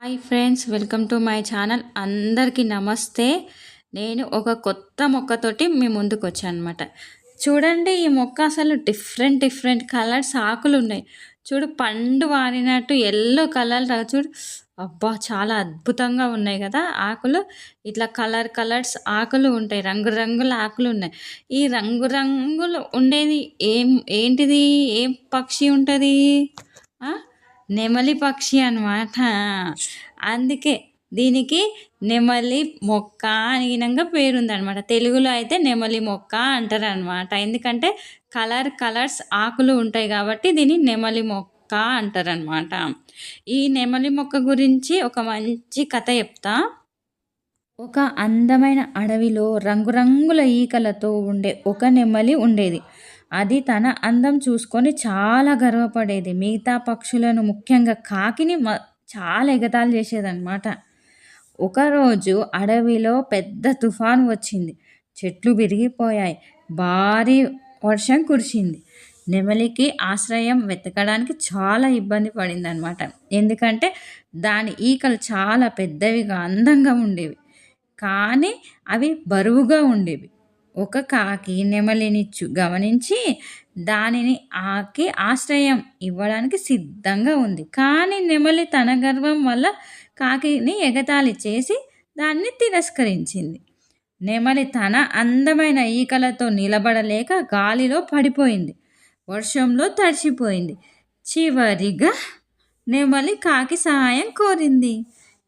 Hi friends, welcome to my channel. అందరికీ నమస్తే. నేను ఒక కొత్త మొక్కతోటి మీ ముందుకు వచ్చాను అనమాట. చూడండి, ఈ మొక్క అసలు డిఫరెంట్ డిఫరెంట్ కలర్స్ ఆకులు ఉన్నాయి. చూడు, పండు వారినట్టు ఎల్లో కలర్ చూడు. అబ్బా, చాలా అద్భుతంగా ఉన్నాయి కదా ఆకులు. ఇట్లా కలర్స్ ఆకులు ఉంటాయి, రంగురంగుల ఆకులు ఉన్నాయి. ఈ రంగురంగులు ఉండేది ఏంటిది? ఏం పక్షి ఉంటుంది? నెమలి పక్షి అన్నమాట. అందుకే దీనికి నెమలి మొక్క అని గినంగా పేరుందనమాట. తెలుగులో అయితే నెమలి మొక్క అంటారు అనమాట. ఎందుకంటే కలర్స్ ఆకులు ఉంటాయి కాబట్టి దీన్ని నెమలి మొక్క అంటారనమాట. ఈ నెమలి మొక్క గురించి ఒక మంచి కథ చెప్తా. ఒక అందమైన అడవిలో రంగురంగుల ఈకలతో ఉండే ఒక నెమలి ఉండేది. అది తన అందం చూసుకొని చాలా గర్వపడేది. మిగతా పక్షులను, ముఖ్యంగా కాకిని చాలా ఎగతాళి చేసేదన్నమాట. ఒకరోజు అడవిలో పెద్ద తుఫాను వచ్చింది. చెట్లు విరిగిపోయాయి. భారీ వర్షం కురిసింది. నెమలికి ఆశ్రయం వెతకడానికి చాలా ఇబ్బంది పడిందనమాట. ఎందుకంటే దాని ఈకలు చాలా పెద్దవిగా, అందంగా ఉండేవి. కానీ అవి బరువుగా ఉండేవి. ఒక కాకి నెమలిని గమనించి దానిని ఆశ్రయం ఇవ్వడానికి సిద్ధంగా ఉంది. కానీ నెమలి తన గర్వం వల్ల కాకిని ఎగతాళి చేసి దాన్ని తిరస్కరించింది. నెమలి తన అందమైన ఈకలతో నిలబడలేక గాలిలో పడిపోయింది. వర్షంలో తడిసిపోయింది. చివరిగా నెమలి కాకి సహాయం కోరింది.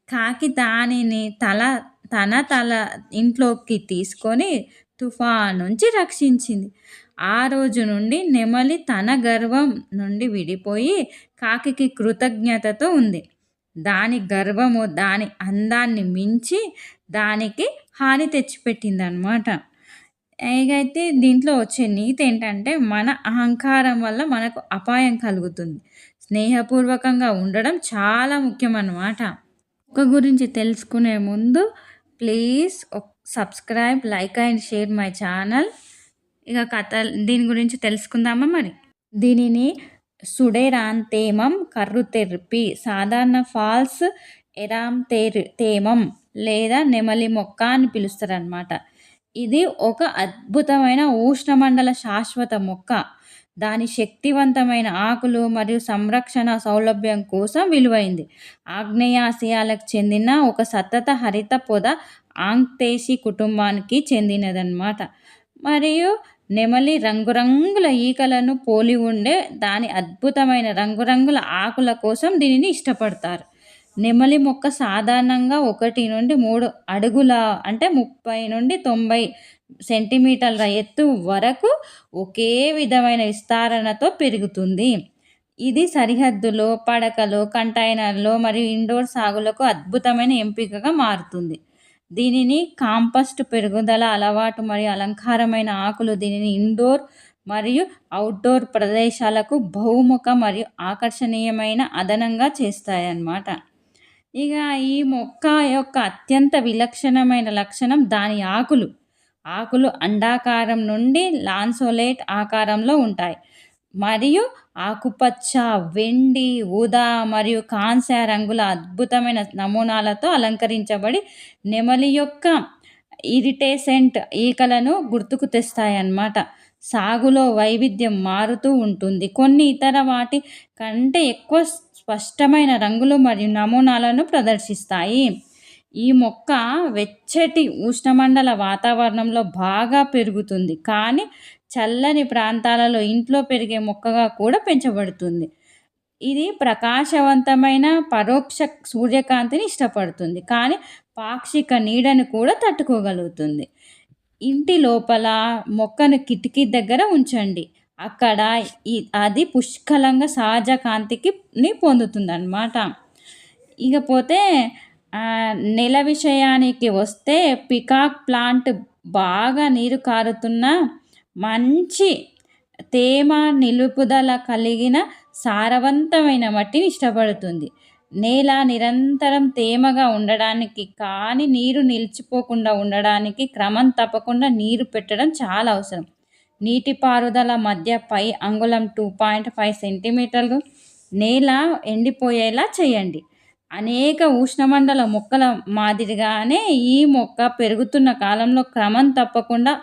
కాకి దానిని తన ఇంట్లోకి తీసుకొని తుఫాను నుంచి రక్షించింది. ఆ రోజు నుండి నెమలి తన గర్వం నుండి విడిపోయి కాకికి కృతజ్ఞతతో ఉంది. దాని గర్వము దాని అందాన్ని మించి దానికి హాని తెచ్చిపెట్టిందనమాట. అయితే దీంట్లో వచ్చే నీతి ఏంటంటే, మన అహంకారం వల్ల మనకు అపాయం కలుగుతుంది. స్నేహపూర్వకంగా ఉండడం చాలా ముఖ్యమన్నమాట. మొక్క గురించి తెలుసుకునే ముందు please subscribe, like and share my channel. ఇక దీని గురించి తెలుసుకుందామా మరి. దీనిని సుడెరాంతేమం కర్రుతెర్పి, సాధారణ ఫాల్స్ ఎరాంతేమం లేదా నెమలి మొక్క అని పిలుస్తారనమాట. ఇది ఒక అద్భుతమైన ఉష్ణమండల శాశ్వత మొక్క. దాని శక్తివంతమైన ఆకులు మరియు సంరక్షణ సౌలభ్యం కోసం విలువైంది. ఆగ్నేయాసియాలకు చెందిన ఒక సతత హరిత పొద ఆంక్తేసి కుటుంబానికి చెందినదన్నమాట. మరియు నెమలి రంగురంగుల ఈకలను పోలి ఉండే దాని అద్భుతమైన రంగురంగుల ఆకుల కోసం దీనిని ఇష్టపడతారు. నెమలి మొక్క సాధారణంగా 1 నుండి 3 అడుగుల అంటే 30 నుండి 90 సెంటీమీటర్ల ఎత్తు వరకు ఒకే విధమైన విస్తరణతో పెరుగుతుంది. ఇది సరిహద్దులో, పడకలో, కంటైనర్లో మరియు ఇండోర్ సాగులకు అద్భుతమైన ఎంపికగా మారుతుంది. దీనిని కాంపస్ట్ పెరుగుదల అలవాటు మరియు అలంకారమైన ఆకులు దీనిని ఇండోర్ మరియు అవుట్డోర్ ప్రదేశాలకు బహుముఖ మరియు ఆకర్షణీయమైన అదనంగా చేస్తాయన్నమాట. ఇక ఈ మొక్క యొక్క అత్యంత విలక్షణమైన లక్షణం దాని ఆకులు అండాకారం నుండి లాన్సోలేట్ ఆకారంలో ఉంటాయి మరియు ఆకుపచ్చ, వెండి, ఊదా మరియు కాంస్య రంగుల అద్భుతమైన నమూనాలతో అలంకరించబడి నెమలి యొక్క ఇరిటేసెంట్ ఈకలను గుర్తుకు తెస్తాయన్నమాట. సాగులో వైవిధ్యం మారుతూ ఉంటుంది. కొన్ని ఇతర వాటి కంటే ఎక్కువ స్పష్టమైన రంగులు మరియు నమూనాలను ప్రదర్శిస్తాయి. ఈ మొక్క వెచ్చటి ఉష్ణమండల వాతావరణంలో బాగా పెరుగుతుంది, కానీ చల్లని ప్రాంతాలలో ఇంట్లో పెరిగే మొక్కగా కూడా పెంచబడుతుంది. ఇది ప్రకాశవంతమైన పరోక్ష సూర్యకాంతిని ఇష్టపడుతుంది, కానీ పాక్షిక నీడను కూడా తట్టుకోగలుగుతుంది. ఇంటి లోపల మొక్కను కిటికీ దగ్గర ఉంచండి. అక్కడ అది పుష్కలంగా సహజ కాంతికి పొందుతుంది అన్నమాట. ఇకపోతే నెల విషయానికి వస్తే, పికాక్ ప్లాంట్ బాగా నీరు కారుతున్న, మంచి తేమ నిలుపుదల కలిగిన సారవంతమైన మట్టిని ఇష్టపడుతుంది. నేల నిరంతరం తేమగా ఉండడానికి, కానీ నీరు నిలిచిపోకుండా ఉండడానికి క్రమం తప్పకుండా నీరు పెట్టడం చాలా అవసరం. నీటిపారుదల మధ్య పై అంగుళం 2.5 సెంటీమీటర్లు నేల ఎండిపోయేలా చేయండి. అనేక ఉష్ణమండల మొక్కల మాదిరిగానే ఈ మొక్క పెరుగుతున్న కాలంలో క్రమం తప్పకుండా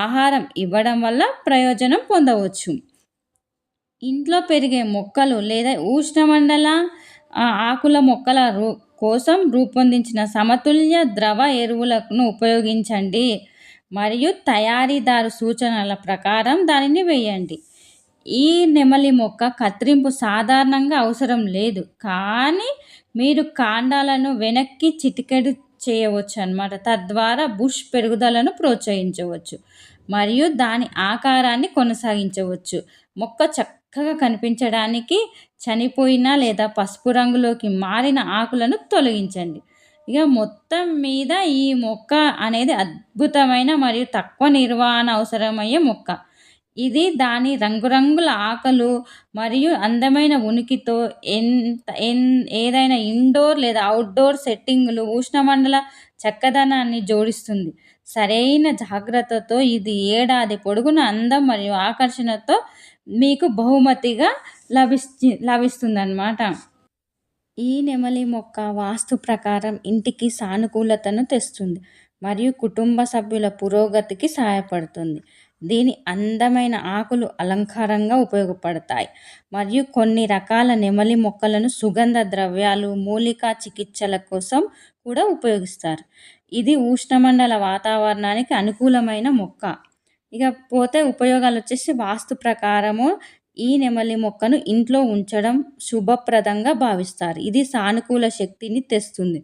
ఆహారం ఇవ్వడం వల్ల ప్రయోజనం పొందవచ్చు. ఇంట్లో పెరిగే మొక్కలు లేదా ఉష్ణమండల ఆకుల మొక్కల కోసం రూపొందించిన సమతుల్య ద్రవ ఎరువులను ఉపయోగించండి మరియు తయారీదారు సూచనల ప్రకారం దానిని వేయండి. ఈ నెమలి మొక్క కత్తిరింపు సాధారణంగా అవసరం లేదు, కానీ మీరు కాండాలను వెనక్కి చిటికెడు చేయవచ్చు అన్నమాట. తద్వారా బుష్ పెరుగుదలను ప్రోత్సహించవచ్చు మరియు దాని ఆకారాన్ని కొనసాగించవచ్చు. మొక్క చక్కగా కనిపించడానికి చనిపోయిన లేదా పసుపు రంగులోకి మారిన ఆకులను తొలగించండి. ఇక మొత్తం మీద ఈ మొక్క అనేది అద్భుతమైన మరియు తక్కువ నిర్వహణ అవసరమయ్యే మొక్క. ఇది దాని రంగురంగుల ఆకులు మరియు అందమైన ఉనికితో ఏదైనా ఇండోర్ లేదా అవుట్డోర్ సెట్టింగులు ఉష్ణమండల చక్కదనాన్ని జోడిస్తుంది. సరైన జాగ్రత్తతో ఇది ఏడాది పొడుగున అందం మరియు ఆకర్షణతో మీకు బహుమతిగా లభిస్తుందన్నమాట. ఈ నెమలి మొక్క వాస్తు ప్రకారం ఇంటికి సానుకూలతను తెస్తుంది మరియు కుటుంబ సభ్యుల పురోగతికి సహాయపడుతుంది. దీని అందమైన ఆకులు అలంకారంగా ఉపయోగపడతాయి మరియు కొన్ని రకాల నెమలి మొక్కలను సుగంధ ద్రవ్యాలు, మూలికా చికిత్సల కోసం కూడా ఉపయోగిస్తారు. ఇది ఉష్ణమండల వాతావరణానికి అనుకూలమైన మొక్క. ఇక పోతే ఉపయోగాలు వచ్చేసి వాస్తు ప్రకారము ఈ నెమలి మొక్కను ఇంట్లో ఉంచడం శుభప్రదంగా భావిస్తారు. ఇది సానుకూల శక్తిని తెస్తుంది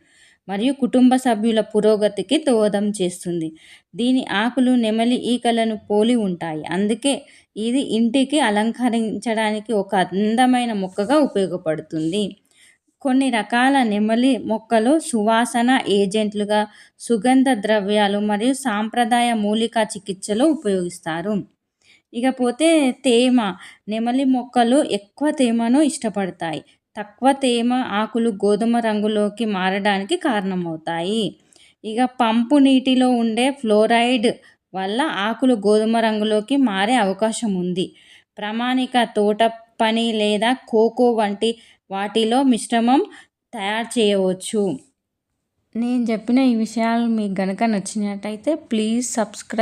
మరియు కుటుంబ సభ్యుల పురోగతికి దోహదం చేస్తుంది. దీని ఆకులు నెమలి ఈకలను పోలి ఉంటాయి, అందుకే ఇది ఇంటికి అలంకరించడానికి ఒక అందమైన మొక్కగా ఉపయోగపడుతుంది. కొన్ని రకాల నెమలి మొక్కలు సువాసన ఏజెంట్లుగా, సుగంధ ద్రవ్యాలు మరియు సాంప్రదాయ మూలికా చికిత్సలో ఉపయోగిస్తారు. ఇకపోతే తేమ. నెమలి మొక్కలు ఎక్కువ తేమను ఇష్టపడతాయి. తక్కువ తేమ ఆకులు గోధుమ రంగులోకి మారడానికి కారణమవుతాయి. ఇక పంపు నీటిలో ఉండే ఫ్లోరైడ్ వల్ల ఆకులు గోధుమ రంగులోకి మారే అవకాశం ఉంది. ప్రామాణిక తోట పని లేదా కోకో వంటి వాటిలో మిశ్రమం తయారు చేయవచ్చు. నేను చెప్పిన ఈ విషయాలు మీకు గనక నచ్చినట్టయితే ప్లీజ్ సబ్స్క్రైబ్.